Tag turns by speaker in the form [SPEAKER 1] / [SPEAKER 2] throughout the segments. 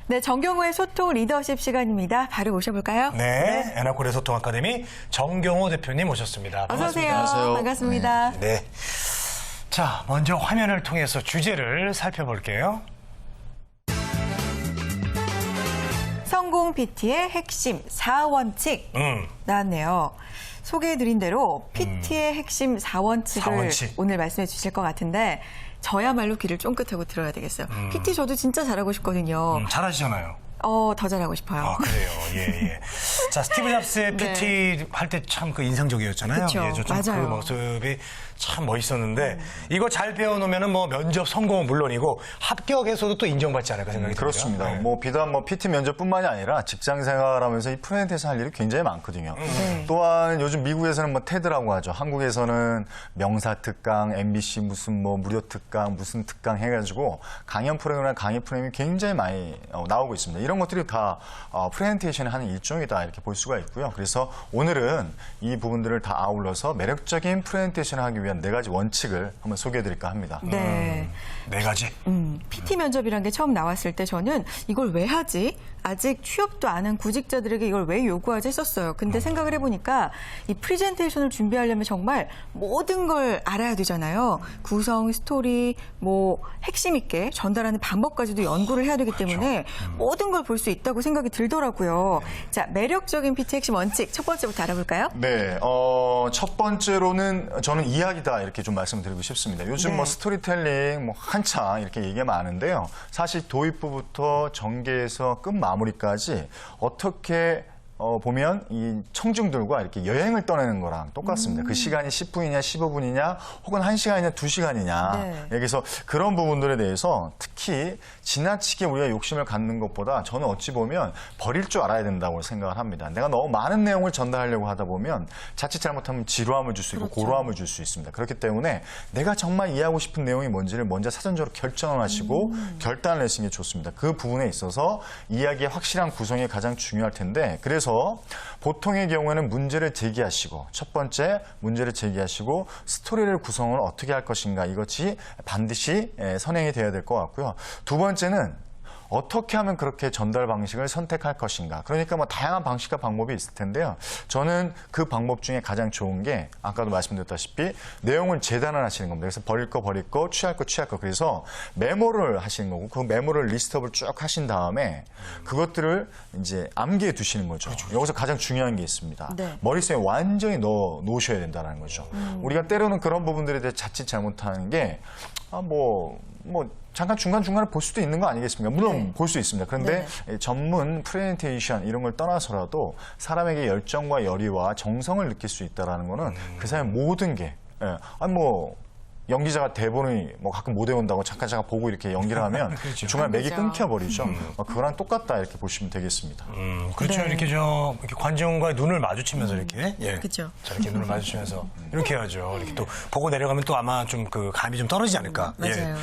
[SPEAKER 1] 네, 정경호의 소통 리더십 시간입니다. 바로 모셔볼까요?
[SPEAKER 2] 네, 에나콜의 소통 아카데미 정경호 대표님 모셨습니다.
[SPEAKER 1] 어서 오세요.
[SPEAKER 2] 반갑습니다.
[SPEAKER 1] 반갑습니다.
[SPEAKER 2] 네. 자, 먼저 화면을 통해서 주제를 살펴볼게요.
[SPEAKER 1] 성공 PT의 핵심 4원칙 나왔네요. 소개해드린 대로 PT의 핵심 4원칙을
[SPEAKER 2] 4원칙.
[SPEAKER 1] 오늘 말씀해 주실 것 같은데 저야말로 귀를 쫑긋하고 들어야 되겠어요. PT 저도 진짜 잘하고 싶거든요.
[SPEAKER 2] 잘하시잖아요.
[SPEAKER 1] 더 잘하고 싶어요.
[SPEAKER 2] 아, 그래요. 예. 자, 스티브 잡스의 PT 할 때 참 그 인상적이었잖아요.
[SPEAKER 1] 그쵸,
[SPEAKER 2] 예, 저좀 그
[SPEAKER 1] 맞아요.
[SPEAKER 2] 모습이 참 멋있었는데 이거 잘 배워놓으면 뭐 면접 성공은 물론이고 합격에서도 또 인정받지 않을까 생각이 듭니다.
[SPEAKER 3] 그렇습니다.
[SPEAKER 2] 네.
[SPEAKER 3] 뭐 비단 PT 면접뿐만이 아니라 직장 생활하면서 이 프레젠테이션 할 일이 굉장히 많거든요.
[SPEAKER 1] 네.
[SPEAKER 3] 또한 요즘 미국에서는 뭐 테드라고 하죠. 한국에서는 명사 특강, MBC 무슨 뭐 무료 특강, 무슨 특강 해가지고 강연 프로그램이나 강의 프로그램이 굉장히 많이 나오고 있습니다. 이런 것들이 다 프레젠테이션을 하는 일종이다 이렇게 볼 수가 있고요. 그래서 오늘은 이 부분들을 다 아울러서 매력적인 프레젠테이션을 하기 위한 4가지 원칙을 한번 소개해드릴까 합니다.
[SPEAKER 1] 네.
[SPEAKER 2] 4가지.
[SPEAKER 1] PT 면접이란 게 처음 나왔을 때 저는 이걸 왜 하지? 아직 취업도 안 한 구직자들에게 이걸 왜 요구하지 했었어요. 근데 생각을 해보니까 이 프레젠테이션을 준비하려면 정말 모든 걸 알아야 되잖아요. 구성, 스토리, 뭐 핵심 있게 전달하는 방법까지도 연구를 해야 되기 때문에 모든 걸 볼 수 있다고 생각이 들더라고요. 자, 매력적인 PT 핵심 원칙 첫 번째부터 알아볼까요?
[SPEAKER 3] 네, 첫 번째로는 저는 이야기다 이렇게 좀 말씀드리고 싶습니다. 요즘
[SPEAKER 1] 네.
[SPEAKER 3] 뭐 스토리텔링 뭐 한창 이렇게 얘기가 많은데요. 사실 도입부부터 전개에서 끝 마무리까지 어떻게 보면 이 청중들과 이렇게 여행을 떠나는 거랑 똑같습니다. 그 시간이 10분이냐, 15분이냐, 혹은 1시간이냐, 2시간이냐.
[SPEAKER 1] 네.
[SPEAKER 3] 그래서 그런 부분들에 대해서 특히 지나치게 우리가 욕심을 갖는 것보다 저는 어찌 보면 버릴 줄 알아야 된다고 생각을 합니다. 내가 너무 많은 내용을 전달하려고 하다 보면 자칫 잘못하면 지루함을 줄 수 있고
[SPEAKER 1] 그렇죠.
[SPEAKER 3] 고루함을 줄 수 있습니다. 그렇기 때문에 내가 정말 이해하고 싶은 내용이 뭔지를 먼저 사전적으로 결정을 하시고 결단을 내시는 게 좋습니다. 그 부분에 있어서 이야기의 확실한 구성이 가장 중요할 텐데 그래서 보통의 경우에는 문제를 제기하시고 첫 번째 문제를 제기하시고 스토리를 구성을 어떻게 할 것인가 이것이 반드시 선행이 되어야 될 것 같고요. 두 번째는 어떻게 하면 그렇게 전달 방식을 선택할 것인가. 그러니까 뭐 다양한 방식과 방법이 있을 텐데요. 저는 그 방법 중에 가장 좋은 게 아까도 말씀드렸다시피 내용을 재단을 하시는 겁니다. 그래서 버릴 거 버릴 거, 취할 거 취할 거. 그래서 메모를 하시는 거고 그 메모를 리스트업을 쭉 하신 다음에 그것들을 이제 암기해 두시는 거죠. 여기서 가장 중요한 게 있습니다.
[SPEAKER 1] 네.
[SPEAKER 3] 머릿속에 완전히 넣어 놓으셔야 된다는 거죠. 우리가 때로는 그런 부분들에 대해 자칫 잘못하는 게 잠깐 중간중간에 볼 수도 있는 거 아니겠습니까? 물론
[SPEAKER 1] 네.
[SPEAKER 3] 볼 수 있습니다. 그런데 전문 프레젠테이션 이런 걸 떠나서라도 사람에게 열정과 열의와 정성을 느낄 수 있다는 거는 그 사람의 모든 게 연기자가 대본이 가끔 못 외운다고 잠깐 보고 이렇게 연기를 하면
[SPEAKER 2] 그렇죠.
[SPEAKER 3] 중간에 맥이
[SPEAKER 1] 그렇죠.
[SPEAKER 3] 끊겨버리죠. 그거랑 똑같다 이렇게 보시면 되겠습니다.
[SPEAKER 2] 그렇죠.
[SPEAKER 1] 네.
[SPEAKER 2] 이렇게 이렇게 관중과의 눈을 마주치면서 이렇게. 예.
[SPEAKER 1] 그쵸.
[SPEAKER 2] 저렇게 눈을 마주치면서 이렇게 해야죠. 이렇게 또 보고 내려가면 또 아마 좀 그 감이 좀 떨어지지 않을까.
[SPEAKER 1] 맞아요.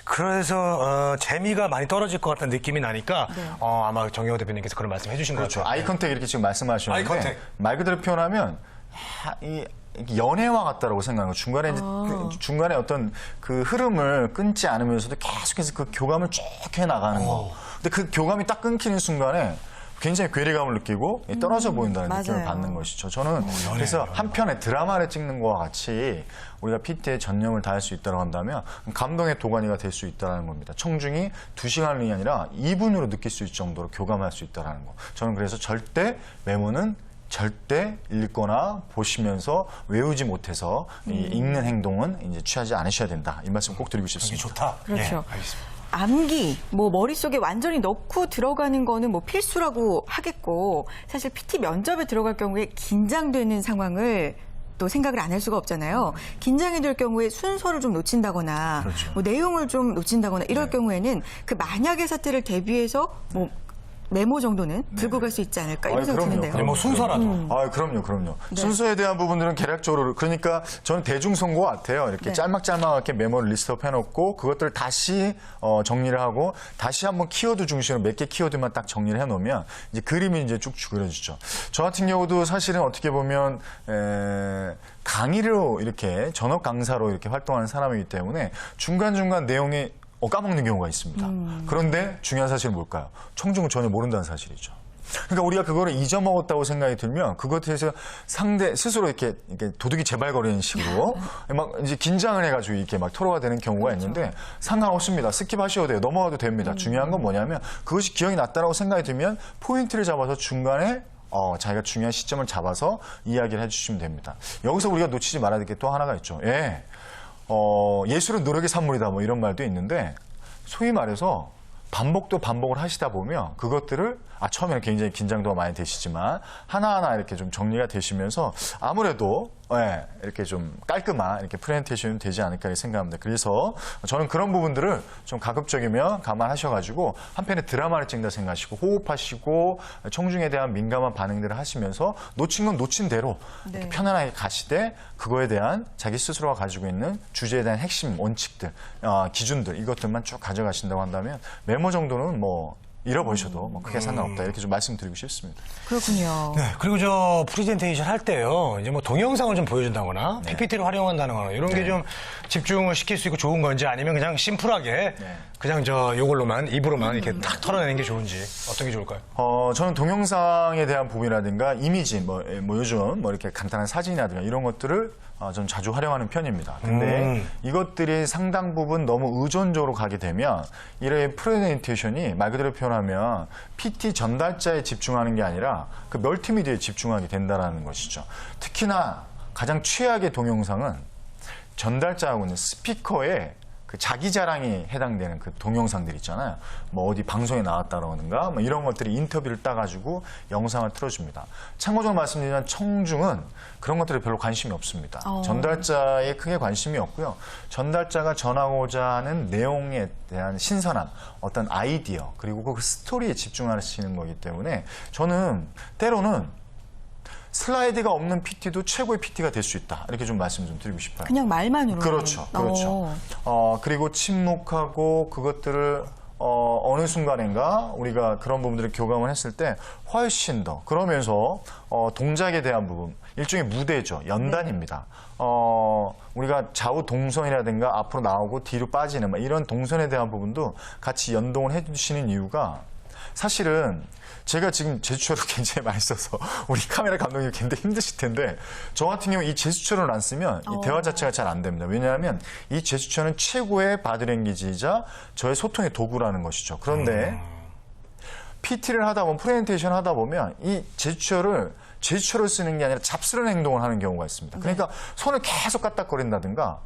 [SPEAKER 2] 그래서 재미가 많이 떨어질 것 같다는 느낌이 나니까
[SPEAKER 1] 네.
[SPEAKER 2] 아마 정경호 대표님께서 그런 말씀 해주신 것
[SPEAKER 3] 그렇죠.
[SPEAKER 2] 같아요.
[SPEAKER 3] 아이 컨택 이렇게 지금 말씀하시는데
[SPEAKER 2] 아이 컨택.
[SPEAKER 3] 말 그대로 표현하면 이 연애와 같다라고 생각하는 거예요. 중간에 어떤 그 흐름을 끊지 않으면서도 계속해서 그 교감을 쭉 해나가는 거. 근데 그 교감이 딱 끊기는 순간에 굉장히 괴리감을 느끼고 떨어져 보인다는 느낌을
[SPEAKER 1] 맞아요.
[SPEAKER 3] 받는 것이죠. 저는 그래서 한 편의 드라마를 찍는 것과 같이 우리가 PT에 전념을 다할 수 있다고 한다면 감동의 도가니가 될 수 있다는 겁니다. 청중이 2시간이 아니라 2분으로 느낄 수 있을 정도로 교감할 수 있다는 거. 저는 그래서 절대 메모는 절대 읽거나 보시면서 외우지 못해서 읽는 행동은 이제 취하지 않으셔야 된다. 이 말씀 꼭 드리고
[SPEAKER 2] 이게
[SPEAKER 3] 싶습니다.
[SPEAKER 2] 좋다.
[SPEAKER 1] 그렇죠.
[SPEAKER 2] 예, 알겠습니다.
[SPEAKER 1] 암기, 머릿속에 완전히 넣고 들어가는 거는 필수라고 하겠고, 사실 PT 면접에 들어갈 경우에 긴장되는 상황을 또 생각을 안 할 수가 없잖아요. 긴장이 될 경우에 순서를 좀 놓친다거나,
[SPEAKER 3] 그렇죠.
[SPEAKER 1] 내용을 좀 놓친다거나, 이럴 경우에는 그 만약의 사태를 대비해서 메모 정도는 들고 갈 수 있지 않을까 이런 생각이
[SPEAKER 3] 그럼요.
[SPEAKER 1] 드는데요.
[SPEAKER 2] 아니, 뭐 순서라도.
[SPEAKER 3] 그럼요. 순서에 대한 부분들은 개략적으로 그러니까 저는 대중선거 같아요. 이렇게
[SPEAKER 1] 네.
[SPEAKER 3] 짤막짤막하게 메모를 리스트업 해놓고 그것들을 다시 정리를 하고 다시 한번 키워드 중심으로 몇 개 키워드만 딱 정리를 해놓으면 이제 그림이 이제 쭉쭉 그려지죠. 저 같은 경우도 사실은 어떻게 보면 강의로 이렇게 전업 강사로 이렇게 활동하는 사람이기 때문에 중간중간 내용이 까먹는 경우가 있습니다. 그런데 중요한 사실은 뭘까요? 청중은 전혀 모른다는 사실이죠. 그러니까 우리가 그거를 잊어먹었다고 생각이 들면 그것에 대해서 상대 스스로 이렇게 도둑이 재발거리는 식으로 막 이제 긴장을 해가지고 이렇게 막 토로가 되는 경우가 있는데 상관없습니다. 스킵하셔도 돼요. 넘어가도 됩니다. 중요한 건 뭐냐면 그것이 기억이 났다라고 생각이 들면 포인트를 잡아서 중간에 자기가 중요한 시점을 잡아서 이야기를 해주시면 됩니다. 여기서 우리가 놓치지 말아야 될 게 또 하나가 있죠. 예술은 노력의 산물이다 뭐 이런 말도 있는데 소위 말해서 반복을 하시다 보면 그것들을 처음에는 굉장히 긴장도가 많이 되시지만 하나하나 이렇게 좀 정리가 되시면서 아무래도 이렇게 좀 깔끔한 이렇게 프레젠테이션이 되지 않을까 생각합니다. 그래서 저는 그런 부분들을 좀 가급적이면 감안하셔가지고 한편의 드라마를 찍는다 생각하시고 호흡하시고 청중에 대한 민감한 반응들을 하시면서 놓친 건 놓친 대로 이렇게 편안하게 가시되 그거에 대한 자기 스스로가 가지고 있는 주제에 대한 핵심 원칙들, 기준들 이것들만 쭉 가져가신다고 한다면 메모 정도는 뭐 잃어버리셔도 뭐 크게 상관없다 이렇게 좀 말씀드리고 싶습니다.
[SPEAKER 1] 그렇군요.
[SPEAKER 2] 네, 그리고 저 프레젠테이션 할 때요, 이제 뭐 동영상을 좀 보여준다거나 PPT를 활용한다거나 이런 게 좀 집중을 시킬 수 있고 좋은 건지 아니면 그냥 심플하게 그냥 요걸로만 입으로만 이렇게 탁 털어내는 게 좋은지 어떤 게 좋을까요?
[SPEAKER 3] 저는 동영상에 대한 부분이라든가 이미지, 뭐 요즘 뭐 이렇게 간단한 사진이라든가 이런 것들을 좀 자주 활용하는 편입니다. 근데 이것들이 상당 부분 너무 의존적으로 가게 되면 이런 프레젠테이션이 말 그대로 표현하면 PT 전달자에 집중하는 게 아니라 그 멀티미디어에 집중하게 된다는 것이죠. 특히나 가장 최악의 동영상은 전달자하고는 스피커에 그 자기 자랑이 해당되는 그 동영상들 있잖아요. 뭐 어디 방송에 나왔다라든가 뭐 이런 것들이 인터뷰를 따가지고 영상을 틀어줍니다. 참고적으로 말씀드리면 청중은 그런 것들에 별로 관심이 없습니다. 전달자에 크게 관심이 없고요. 전달자가 전하고자 하는 내용에 대한 신선함, 어떤 아이디어, 그리고 그 스토리에 집중하시는 거기 때문에 저는 때로는 슬라이드가 없는 PT도 최고의 PT가 될 수 있다. 이렇게 좀 말씀 좀 드리고 싶어요.
[SPEAKER 1] 그냥 말만으로.
[SPEAKER 3] 그렇죠. 그리고 침묵하고 그것들을 어느 순간인가 우리가 그런 부분들을 교감을 했을 때 훨씬 더 그러면서 동작에 대한 부분, 일종의 무대죠. 연단입니다. 우리가 좌우 동선이라든가 앞으로 나오고 뒤로 빠지는 이런 동선에 대한 부분도 같이 연동을 해주시는 이유가 사실은 제가 지금 제스처를 굉장히 많이 써서 우리 카메라 감독님 굉장히 힘드실 텐데 저 같은 경우 이 제스처를 안 쓰면 이 대화 자체가 잘 안 됩니다. 왜냐하면 이 제스처는 최고의 바디랭귀지이자 저의 소통의 도구라는 것이죠. 그런데 PT를 하다 보면 프레젠테이션 하다 보면 이 제스처를 쓰는 게 아니라 잡스러운 행동을 하는 경우가 있습니다. 그러니까 손을 계속 까딱거린다든가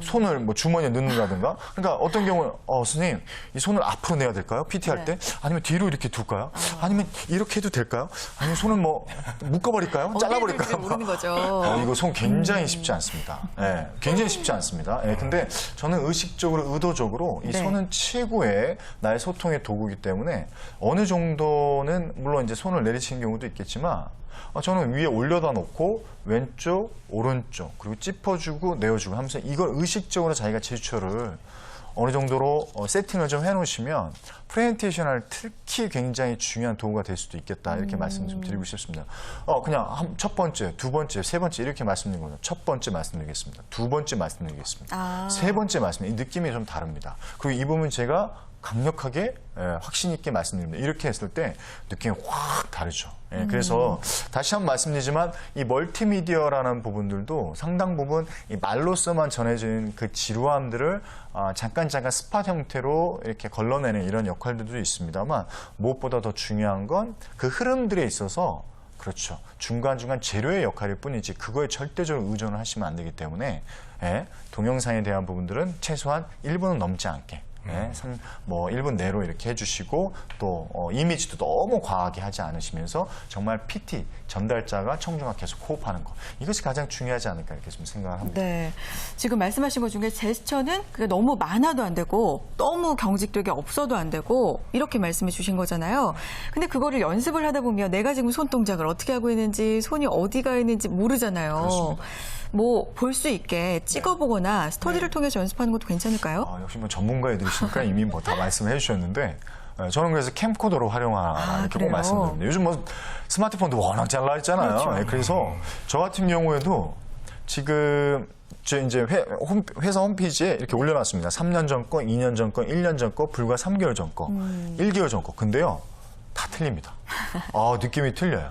[SPEAKER 3] 손을 뭐 주머니에 넣는다든가 그러니까 어떤 경우는 선생님 이 손을 앞으로 내야 될까요? PT 할 때? 아니면 뒤로 이렇게 둘까요? 아니면 이렇게 해도 될까요? 아니면 손을 뭐 묶어버릴까요? 잘라버릴까요?
[SPEAKER 1] 모르는 거죠.
[SPEAKER 3] 이거 손 굉장히 쉽지 않습니다. 굉장히 쉽지 않습니다. 근데 저는 의식적으로 의도적으로 이 손은 최고의 나의 소통의 도구이기 때문에 어느 정도는 물론 이제 손을 내리치는 경우도 있겠지만 저는 위에 올려다 놓고 왼쪽, 오른쪽 그리고 짚어주고 내어주고 하면서 이걸 의식적으로 자기가 제스처를 어느 정도로 세팅을 좀 해놓으시면 프레젠테이션 할 특히 굉장히 중요한 도구가 될 수도 있겠다 이렇게 말씀 좀 드리고 싶습니다. 그냥 첫 번째, 두 번째, 세 번째 이렇게 말씀드린 거죠. 첫 번째 말씀드리겠습니다. 두 번째 말씀드리겠습니다. 세 번째 말씀, 이 느낌이 좀 다릅니다. 그리고 이 부분 제가 강력하게 확신 있게 말씀드립니다. 이렇게 했을 때 느낌이 확 다르죠. 그래서 다시 한번 말씀드리지만 이 멀티미디어라는 부분들도 상당 부분 이 말로서만 전해지는 그 지루함들을 잠깐 스팟 형태로 이렇게 걸러내는 이런 역할들도 있습니다만 무엇보다 더 중요한 건 그 흐름들에 있어서 그렇죠. 중간중간 재료의 역할일 뿐이지 그거에 절대적으로 의존을 하시면 안 되기 때문에 동영상에 대한 부분들은 최소한 1분은 넘지 않게 1분 내로 이렇게 해주시고 또 이미지도 너무 과하게 하지 않으시면서 정말 PT 전달자가 청중과 계속 호흡하는 것 이것이 가장 중요하지 않을까 이렇게 좀 생각을 합니다.
[SPEAKER 1] 네, 지금 말씀하신 것 중에 제스처는 너무 많아도 안 되고 너무 경직되게 없어도 안 되고 이렇게 말씀해 주신 거잖아요. 근데 그거를 연습을 하다 보면 내가 지금 손 동작을 어떻게 하고 있는지 손이 어디가 있는지 모르잖아요.
[SPEAKER 3] 그렇습니다.
[SPEAKER 1] 뭐 볼 수 있게 찍어보거나 스터디를 통해서 연습하는 것도 괜찮을까요?
[SPEAKER 3] 역시 뭐 전문가애들이시니까 이미 뭐 다 말씀해 주셨는데 저는 그래서 캠코더로 활용하라 이렇게 꼭 말씀드립니다. 요즘 뭐 스마트폰도 워낙 잘 나와 있잖아요.
[SPEAKER 1] 그렇죠.
[SPEAKER 3] 그래서 저 같은 경우에도 지금 저 이제 회사 홈페이지에 이렇게 올려놨습니다. 3년 전 거, 2년 전 거, 1년 전 거, 불과 3개월 전 거, 1개월 전 거. 근데요, 다 틀립니다. 느낌이 틀려요.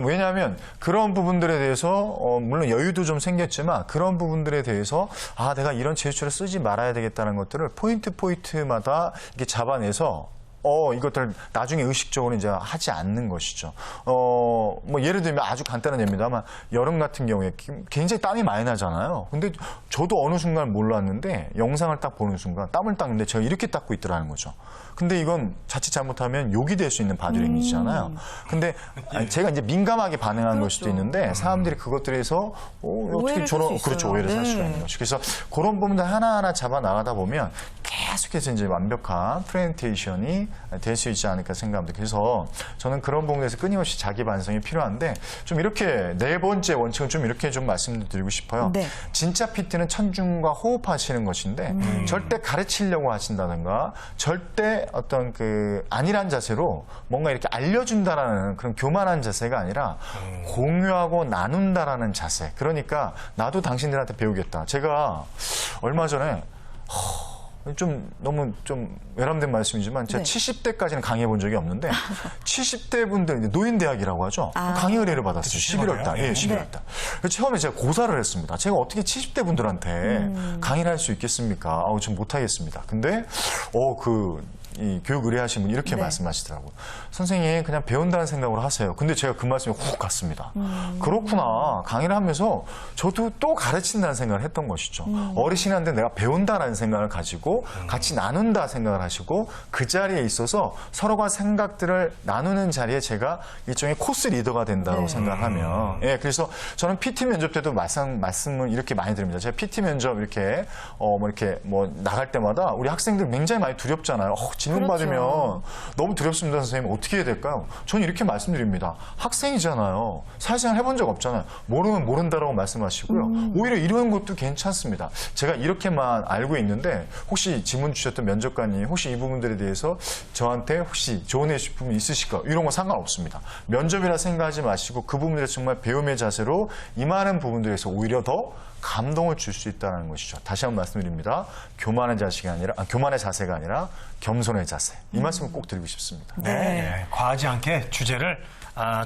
[SPEAKER 3] 왜냐하면 그런 부분들에 대해서 물론 여유도 좀 생겼지만 그런 부분들에 대해서 내가 이런 제스처를 쓰지 말아야 되겠다는 것들을 포인트마다 이렇게 잡아내서 이것들 나중에 의식적으로 이제 하지 않는 것이죠. 뭐 예를 들면 아주 간단한 예입니다만 여름 같은 경우에 굉장히 땀이 많이 나잖아요. 근데 저도 어느 순간 몰랐는데 영상을 딱 보는 순간 땀을 닦는데 제가 이렇게 닦고 있더라는 거죠. 근데 이건 자칫 잘못하면 욕이 될 수 있는 바디랭귀지잖아요. 근데 제가 이제 민감하게 반응한 걸 수도 있는데 사람들이 그것들에 대해서 어떻게 저런 그렇죠 오해를 살 수가 있는 거죠. 그래서 그런 부분들 하나하나 잡아 나가다 보면 계속해서 이제 완벽한 프레젠테이션이 될 수 있지 않을까 생각합니다. 그래서 저는 그런 부분에서 끊임없이 자기 반성이 필요한데 좀 이렇게 네 번째 원칙은 좀 이렇게 좀 말씀드리고 싶어요.
[SPEAKER 1] 네.
[SPEAKER 3] 진짜 PT는 천중과 호흡하시는 것인데 절대 가르치려고 하신다든가 절대 어떤 그 안일한 자세로 뭔가 이렇게 알려준다라는 그런 교만한 자세가 아니라 공유하고 나눈다라는 자세. 그러니까 나도 당신들한테 배우겠다. 제가 얼마 전에 좀 너무 좀 외람된 말씀이지만 제가 70대까지는 강의해 본 적이 없는데 70대 분들 이제 노인대학이라고 하죠. 강의 의뢰를 받았어요. 11월 달. 11월 달. 처음에 제가 고사를 했습니다. 제가 어떻게 70대 분들한테 강의를 할 수 있겠습니까? 좀 못하겠습니다. 근데 이 교육 의뢰하신 분이 이렇게 말씀하시더라고요. 선생님 그냥 배운다는 생각으로 하세요. 근데 제가 그 말씀이 훅 갔습니다. 그렇구나. 강의를 하면서 저도 또 가르친다는 생각을 했던 것이죠. 어르신한테 내가 배운다라는 생각을 가지고 같이 나눈다 생각을 하시고 그 자리에 있어서 서로가 생각들을 나누는 자리에 제가 일종의 코스 리더가 된다고 생각하면 그래서 저는 PT 면접 때도 말씀을 이렇게 많이 드립니다. 제가 PT 면접 이렇게 나갈 때마다 우리 학생들 굉장히 많이 두렵잖아요. 질문 받으면 너무 두렵습니다, 선생님. 어떻게 해야 될까요? 저는 이렇게 말씀드립니다. 학생이잖아요. 사회생활 해본 적 없잖아요. 모르면 모른다라고 말씀하시고요. 오히려 이런 것도 괜찮습니다. 제가 이렇게만 알고 있는데 혹시 질문 주셨던 면접관이 혹시 이 부분들에 대해서 저한테 혹시 조언해 주실 부분 있으실까요? 이런 거 상관없습니다. 면접이라 생각하지 마시고 그 부분들에 정말 배움의 자세로 임하는 부분들에서 오히려 더 감동을 줄 수 있다는 것이죠. 다시 한번 말씀드립니다. 교만의 자세가 아니라 겸손의 자세. 이 말씀을 꼭 드리고 싶습니다.
[SPEAKER 2] 네. 과하지 않게 주제를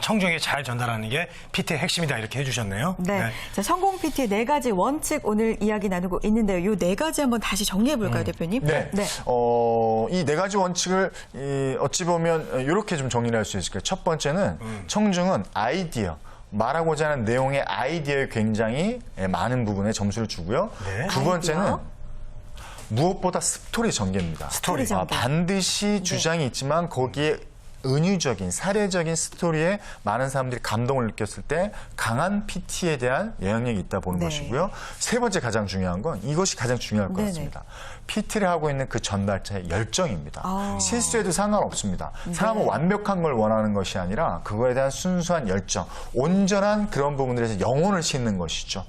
[SPEAKER 2] 청중에게 잘 전달하는 게 PT의 핵심이다 이렇게 해주셨네요.
[SPEAKER 1] 네. 자, 성공 PT의 4가지 원칙 오늘 이야기 나누고 있는데요. 이 4가지 한번 다시 정리해 볼까요, 대표님?
[SPEAKER 3] 네. 이 4가지 원칙을 어찌 보면 이렇게 좀 정리를 할 수 있을 거예요. 첫 번째는 청중은 아이디어. 말하고자 하는 내용의 아이디어에 굉장히 많은 부분에 점수를 주고요. 두 번째는 무엇보다 스토리 전개입니다.
[SPEAKER 1] 스토리 전개.
[SPEAKER 3] 반드시 주장이 있지만 거기에 은유적인 사례적인 스토리에 많은 사람들이 감동을 느꼈을 때 강한 PT에 대한 영향력이 있다 보는 것이고요. 세 번째 가장 중요한 건 이것이 가장 중요할 것 같습니다. PT를 하고 있는 그 전달자의 열정입니다. 실수해도 상관없습니다. 사람은 완벽한 걸 원하는 것이 아니라 그거에 대한 순수한 열정, 온전한 그런 부분들에서 영혼을 싣는 것이죠.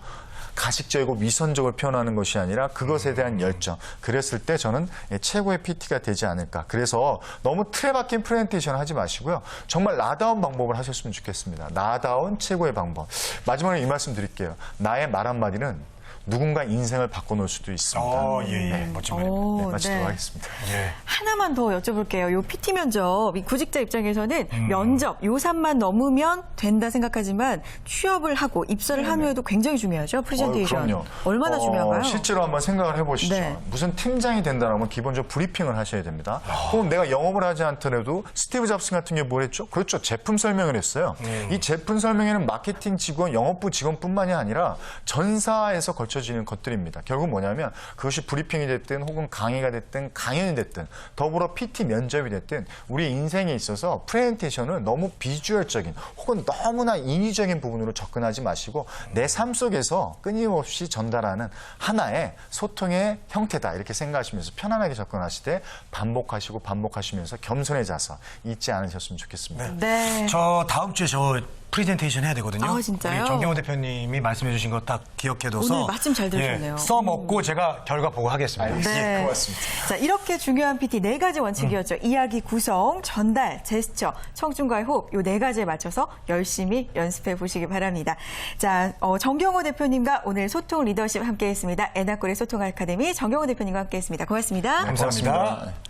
[SPEAKER 3] 가식적이고 위선적으로 표현하는 것이 아니라 그것에 대한 열정. 그랬을 때 저는 최고의 PT가 되지 않을까. 그래서 너무 틀에 박힌 프레젠테이션을 하지 마시고요. 정말 나다운 방법을 하셨으면 좋겠습니다. 나다운 최고의 방법. 마지막으로 이 말씀 드릴게요. 나의 말 한마디는 누군가 인생을 바꿔놓을 수도 있습니다.
[SPEAKER 2] 멋진 말입니다.
[SPEAKER 3] 마치도록 하겠습니다.
[SPEAKER 1] 하나만 더 여쭤볼게요. 요 PT 면접, 이 구직자 입장에서는 면접, 요산만 넘으면 된다 생각하지만 취업을 하고 입사를 한 후에도 굉장히 중요하죠. 프레젠테이션.
[SPEAKER 3] 그럼요.
[SPEAKER 1] 얼마나 중요한가요?
[SPEAKER 3] 실제로 한번 생각을 해보시죠.
[SPEAKER 1] 네.
[SPEAKER 3] 무슨 팀장이 된다면 기본적으로 브리핑을 하셔야 됩니다. 혹은 내가 영업을 하지 않더라도 스티브 잡스 같은 게 뭘 했죠? 그렇죠. 제품 설명을 했어요. 이 제품 설명에는 마케팅 직원, 영업부 직원뿐만이 아니라 전사에서 걸쳐지는 것들입니다. 결국 뭐냐면 그것이 브리핑이 됐든 혹은 강의가 됐든 강연이 됐든 더불어 PT 면접이 됐든 우리 인생에 있어서 프레젠테이션을 너무 비주얼적인 혹은 너무나 인위적인 부분으로 접근하지 마시고 내 삶 속에서 끊임없이 전달하는 하나의 소통의 형태다 이렇게 생각하시면서 편안하게 접근하시되 반복하시면서 겸손의 자세 잊지 않으셨으면 좋겠습니다.
[SPEAKER 1] 네.
[SPEAKER 2] 저 다음 주에 저 프레젠테이션 해야 되거든요.
[SPEAKER 1] 아, 진짜요?
[SPEAKER 2] 우리 정경호 대표님이 말씀해 주신 거 딱 기억해둬서
[SPEAKER 1] 오늘 마침 잘 들으셨네요.
[SPEAKER 2] 써먹고 제가 결과 보고 하겠습니다.
[SPEAKER 3] 네. 고맙습니다.
[SPEAKER 1] 자, 이렇게 중요한 PT 네 가지 원칙이었죠. 이야기 구성, 전달, 제스처, 청중과의 호흡, 요 네 가지에 맞춰서 열심히 연습해 보시기 바랍니다. 자, 정경호 대표님과 오늘 소통 리더십 함께했습니다. 에나콜의 소통 아카데미 정경호 대표님과 함께했습니다. 고맙습니다.
[SPEAKER 2] 감사합니다.
[SPEAKER 3] 고맙습니다.